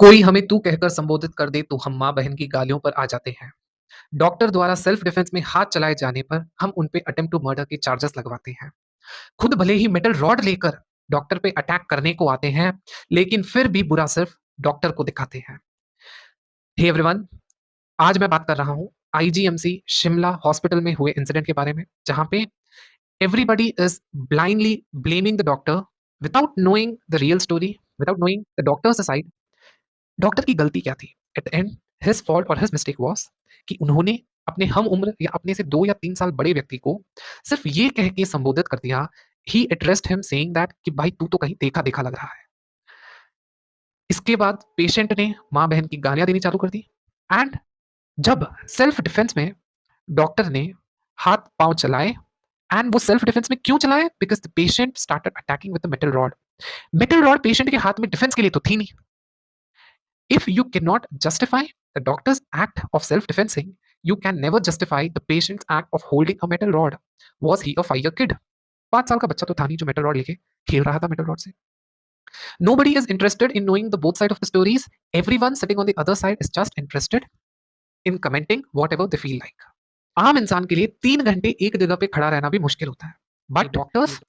कोई हमें तू कहकर संबोधित कर दे तो हम माँ-बहन की गालियों पर आ जाते हैं। डॉक्टर द्वारा सेल्फ डिफेंस में हाथ चलाए जाने पर हम उन पे अटेम्प्ट टू मर्डर के चार्जेस लगवाते हैं। खुद भले ही मेटल रॉड लेकर डॉक्टर पे अटैक करने को आते हैं, लेकिन फिर भी बुरा सिर्फ डॉक्टर को दिखाते हैं। हे एवरीवन, आज मैं बात कर रहा हूँ आईजीएमसी शिमला हॉस्पिटल में हुए इंसिडेंट के बारे में, जहाँ पे everybody is blindly blaming the doctor without knowing the real story, without knowing the doctors side. Doctor की गलती क्या थी? At the end his fault और हिज मिस्टेक वाज़ कि उन्होंने अपने हम उम्र या अपने से 2 या 3 साल बड़े व्यक्ति को सिर्फ़ ये कह के संबोधित कर दिया, ही एड्रेस्ड हिम सेइंग दैट कि भाई तू तो कहीं देखा-देखा लग रहा है। इसके बाद पेशेंट ने माँ-बहन की गालियाँ देनी चालू कर दी एंड जब सेल्फ डिफेंस में डॉक्टर ने हाथ-पाँव चलाए एंड वो सेल्फ डिफेंस में क्यों चलाए? Because the patient started attacking with the metal rod. Metal rod patient के हाथ में डिफेंस के लिए तो थी नहीं। If you cannot justify the doctor's act of self-defensing, you can never justify the patient's act of holding a metal rod. Was he a 5-year kid? 5 साल का बच्चा तो था नहीं जो मेटल रॉड लेके खेल रहा था मेटल रॉड से। Nobody is interested in knowing the both side of the stories. Everyone sitting on the other side is just interested in commenting whatever they feel like. आम इंसान के लिए 3 घंटे एक जगह पे खड़ा रहना भी मुश्किल होता है। बट डॉक्टर्स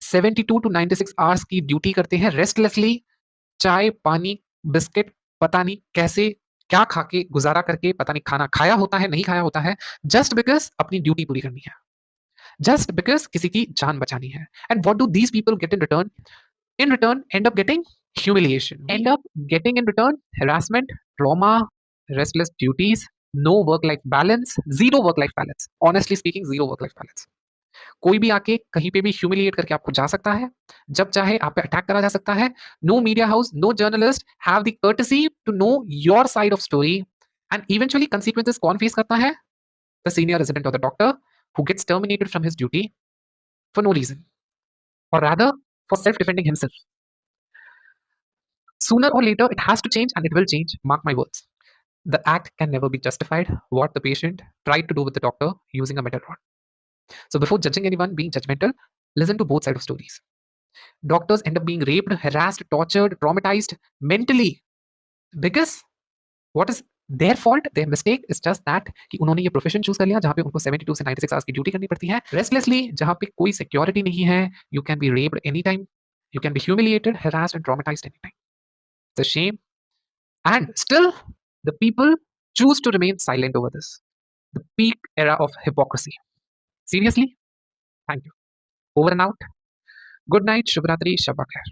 72 टू 96 आवर्स की ड्यूटी करते हैं रेस्टलेसली, चाय, पानी, बिस्किट, पता नहीं कैसे, क्या खा के गुज़ारा करके, पता नहीं खाना खाया होता है, नहीं खाया होता है, जस्ट बिकॉज़ अपनी ड्यूटी पूरी करनी है, जस्ट बिकॉज़ किसी की जान बचानी है। And what do these people get in return? In return, end up getting humiliation, end up getting in return harassment, trauma, restless duties, no work-life balance, zero work-life balance. Honestly speaking, zero work-life balance. कोई भी आके कहीं पे भी humiliate करके आपको जा सकता है, जब चाहे आप पे अटैक करा जा सकता है। No media house, no journalist have the courtesy to know your side of story and eventually consequences कौन फेस करता है? The senior resident of the doctor who gets terminated from his duty for no reason और rather for self defending himself. Sooner or later, it has to change and it will change. Mark my words. The act can never be justified. What the patient tried to do with the doctor using a metal rod. So, before judging anyone being judgmental, listen to both sides of stories. Doctors end up being raped, harassed, tortured, traumatized mentally because what is their fault, their mistake is just that कि उन्होंने ये profession choose कर लिया जहाँ पे उनको 72 से 96 hours की ड्यूटी करनी पड़ती है रेस्टलेसली, जहाँ पे कोई सिक्योरिटी नहीं है. You can be raped any time, you can be humiliated, harassed and traumatized anytime. It's a shame. And still, the people choose to remain silent over this. The peak era of hypocrisy. Seriously? Thank you. Over and out. Good night. Shubhratri. Shabba khair.